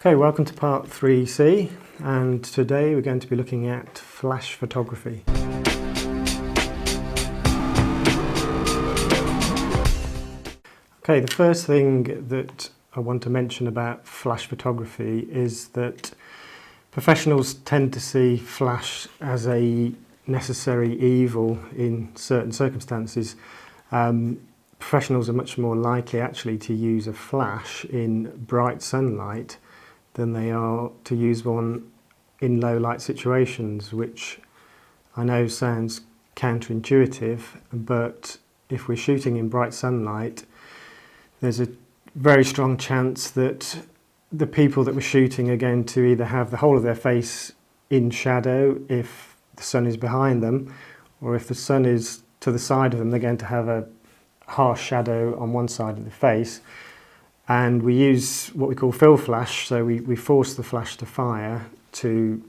Okay, welcome to part 3C, and today we're going to be looking at flash photography. Okay, the first thing that I want to mention about flash photography is that professionals tend to see flash as a necessary evil in certain circumstances. Professionals are much more likely actually to use a flash in bright sunlight than they are to use one in low light situations, which I know sounds counterintuitive, but if we're shooting in bright sunlight, there's a very strong chance that the people that we're shooting are going to either have the whole of their face in shadow if the sun is behind them, or if the sun is to the side of them, they're going to have a harsh shadow on one side of the face. And we use what we call fill flash, so we force the flash to fire to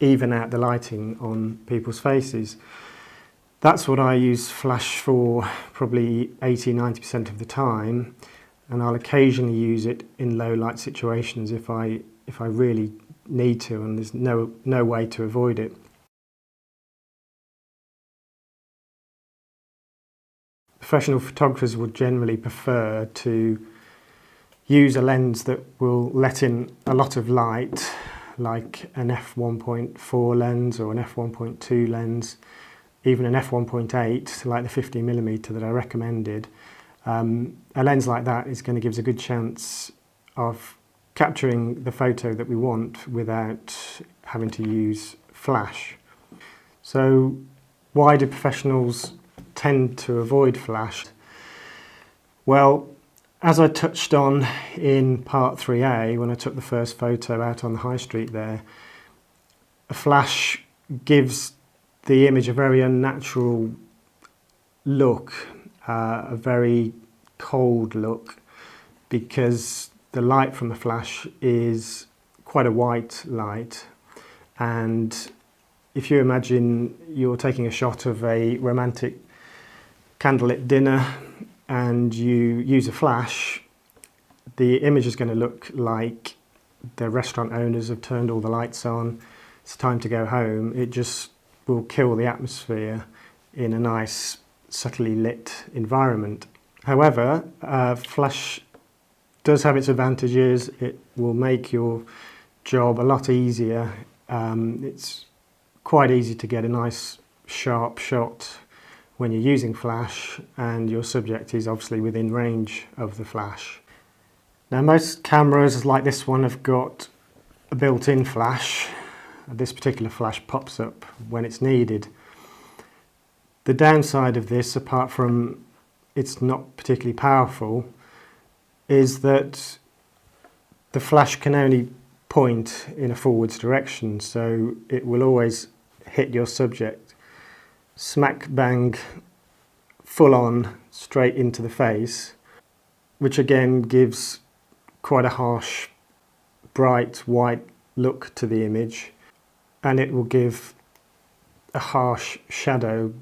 even out the lighting on people's faces. That's what I use flash for probably 80–90% of the time, and I'll occasionally use it in low light situations if I really need to and there's no way to avoid it. Professional photographers would generally prefer to use a lens that will let in a lot of light, like an f1.4 lens or an f1.2 lens, even an f1.8 like the 50mm that I recommended. A lens like that is going to give us a good chance of capturing the photo that we want without having to use flash. So why do professionals tend to avoid flash? Well, as I touched on in part 3A, when I took the first photo out on the high street there, a flash gives the image a very unnatural look, a very cold look, because the light from the flash is quite a white light. And if you imagine you're taking a shot of a romantic candlelit dinner and you use a flash, the image is going to look like the restaurant owners have turned all the lights on, it's time to go home. It just will kill the atmosphere in a nice, subtly lit environment. However, flash does have its advantages. It will make your job a lot easier. It's quite easy to get a nice, sharp shot when you're using flash and your subject is obviously within range of the flash. Now, most cameras like this one have got a built-in flash. This particular flash pops up when it's needed. The downside of this, apart from it's not particularly powerful, is that the flash can only point in a forwards direction, so it will always hit your subject smack bang full on straight into the face, which again gives quite a harsh bright white look to the image, and it will give a harsh shadow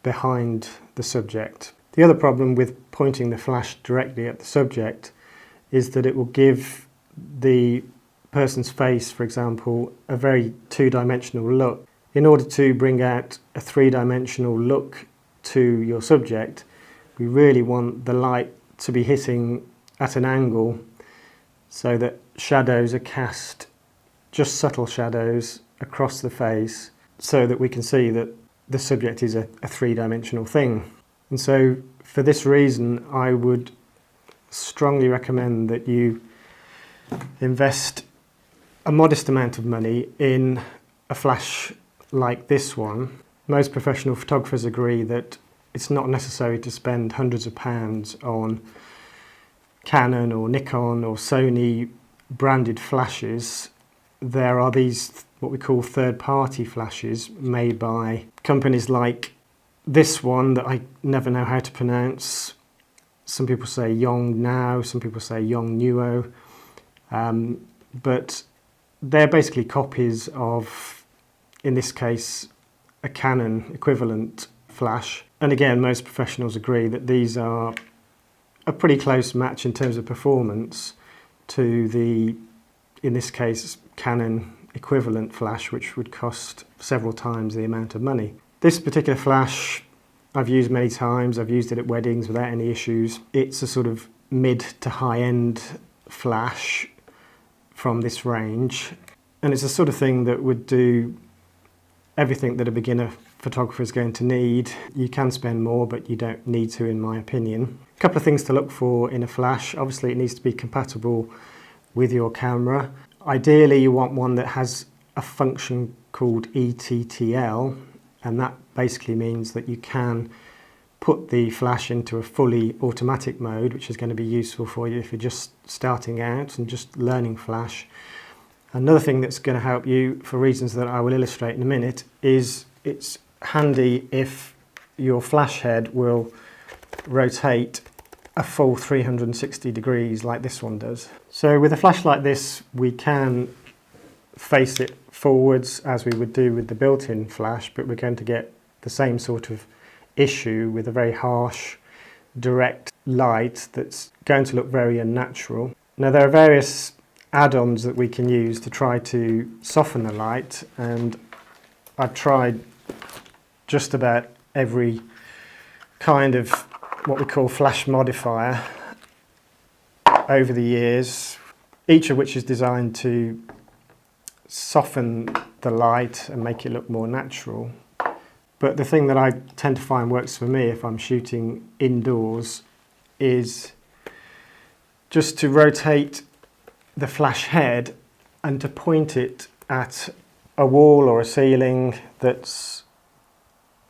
behind the subject. The other problem with pointing the flash directly at the subject is that it will give the person's face, for example, a very two-dimensional look. In order to bring out a three-dimensional look to your subject, we really want the light to be hitting at an angle so that shadows are cast, just subtle shadows, across the face so that we can see that the subject is a three-dimensional thing. And so for this reason, I would strongly recommend that you invest a modest amount of money in a flash like this one. Most professional photographers agree that it's not necessary to spend hundreds of pounds on Canon or Nikon or Sony branded flashes. There are these what we call third-party flashes made by companies like this one that I never know how to pronounce. Some people say Yongnuo, some people say Yongnuo, but they're basically copies of, in this case, a Canon equivalent flash. And again, most professionals agree that these are a pretty close match in terms of performance to the in this case Canon equivalent flash, which would cost several times the amount of money. This particular flash I've used many times. I've used it at weddings without any issues. It's a sort of mid to high-end flash from this range, and it's the sort of thing that would do everything that a beginner photographer is going to need. You can spend more, but you don't need to, in my opinion. A couple of things to look for in a flash. Obviously it needs to be compatible with your camera. Ideally you want one that has a function called ETTL, and that basically means that you can put the flash into a fully automatic mode, which is going to be useful for you if you're just starting out and just learning flash. Another thing that's going to help you, for reasons that I will illustrate in a minute, is it's handy if your flash head will rotate a full 360 degrees like this one does. So with a flash like this, we can face it forwards as we would do with the built-in flash, but we're going to get the same sort of issue with a very harsh, direct light that's going to look very unnatural. Now there are various add-ons that we can use to try to soften the light, and I've tried just about every kind of what we call flash modifier over the years, each of which is designed to soften the light and make it look more natural. But the thing that I tend to find works for me if I'm shooting indoors is just to rotate the flash head and to point it at a wall or a ceiling that's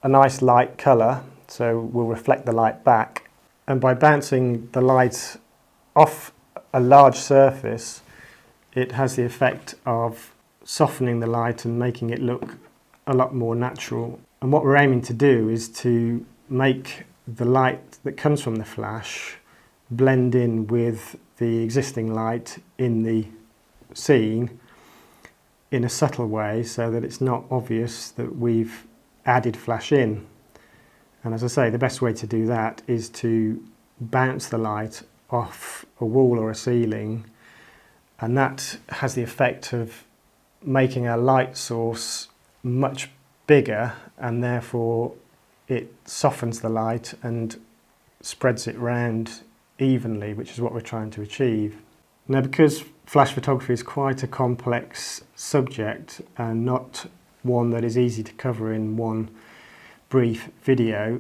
a nice light colour, so will reflect the light back. And by bouncing the light off a large surface, it has the effect of softening the light and making it look a lot more natural. And what we're aiming to do is to make the light that comes from the flash blend in with the existing light in the scene in a subtle way, so that it's not obvious that we've added flash in. And as I say, the best way to do that is to bounce the light off a wall or a ceiling, and that has the effect of making our light source much bigger, and therefore it softens the light and spreads it round evenly, which is what we're trying to achieve. Now, because flash photography is quite a complex subject and not one that is easy to cover in one brief video,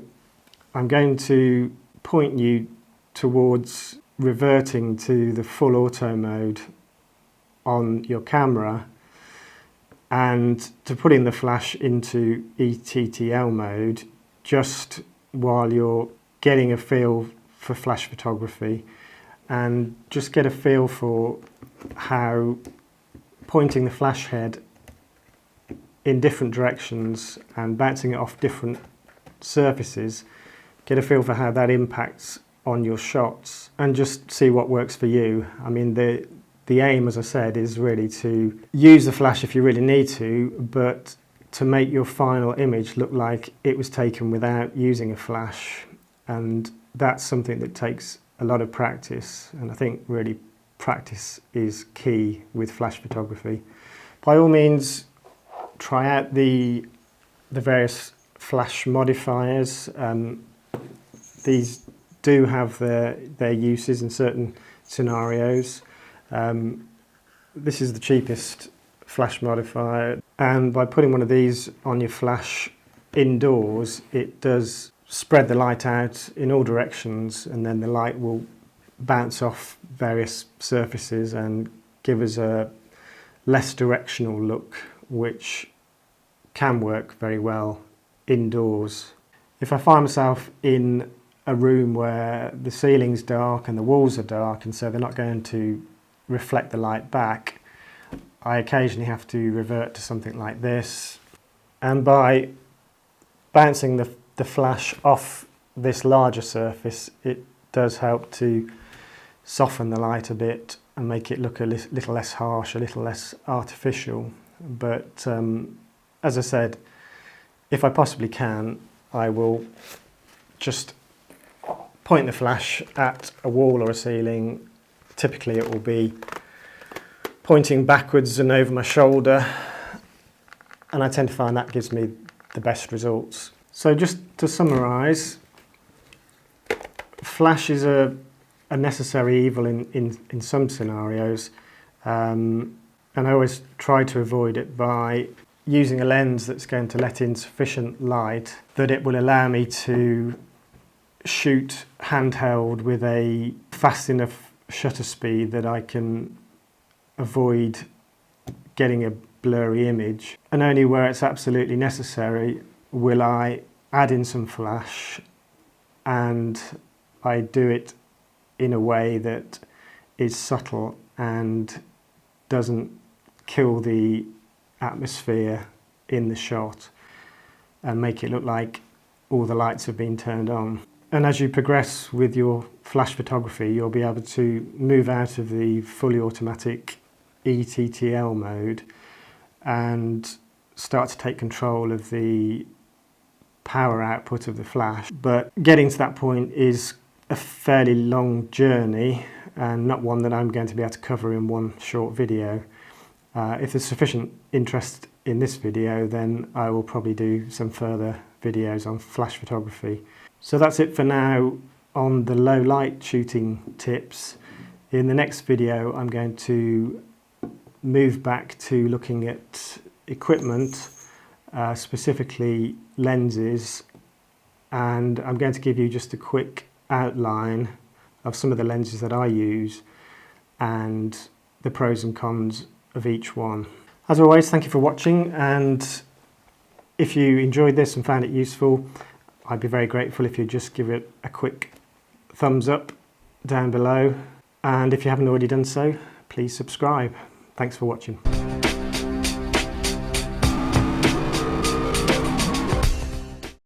I'm going to point you towards reverting to the full auto mode on your camera and to putting the flash into ETTL mode just while you're getting a feel for flash photography, and just get a feel for how pointing the flash head in different directions and bouncing it off different surfaces, get a feel for how that impacts on your shots, and just see what works for you. I mean, the aim, as I said, is really to use the flash if you really need to, but to make your final image look like it was taken without using a flash. And that's something that takes a lot of practice, and I think really practice is key with flash photography. By all means, try out the various flash modifiers. These do have their uses in certain scenarios. This is the cheapest flash modifier, and by putting one of these on your flash indoors, it does spread the light out in all directions, and then the light will bounce off various surfaces and give us a less directional look, which can work very well indoors. If I find myself in a room where the ceiling's dark and the walls are dark, and so they're not going to reflect the light back, I occasionally have to revert to something like this, and by bouncing the flash off this larger surface, it does help to soften the light a bit and make it look a little less harsh, a little less artificial. But as I said, if I possibly can, I will just point the flash at a wall or a ceiling. Typically it will be pointing backwards and over my shoulder, and I tend to find that gives me the best results. So just to summarise, flash is a necessary evil in some scenarios, and I always try to avoid it by using a lens that's going to let in sufficient light that it will allow me to shoot handheld with a fast enough shutter speed that I can avoid getting a blurry image, and only where it's absolutely necessary will I add in some flash, and I do it in a way that is subtle and doesn't kill the atmosphere in the shot and make it look like all the lights have been turned on. And as you progress with your flash photography, you'll be able to move out of the fully automatic ETTL mode and start to take control of the power output of the flash. But getting to that point is a fairly long journey and not one that I'm going to be able to cover in one short video. If there's sufficient interest in this video, then I will probably do some further videos on flash photography. So that's it for now on the low light shooting tips. In the next video, I'm going to move back to looking at equipment, specifically lenses, and I'm going to give you just a quick outline of some of the lenses that I use and the pros and cons of each one. As always, thank you for watching, and if you enjoyed this and found it useful, I'd be very grateful if you just give it a quick thumbs up down below, and if you haven't already done so, please subscribe. Thanks for watching.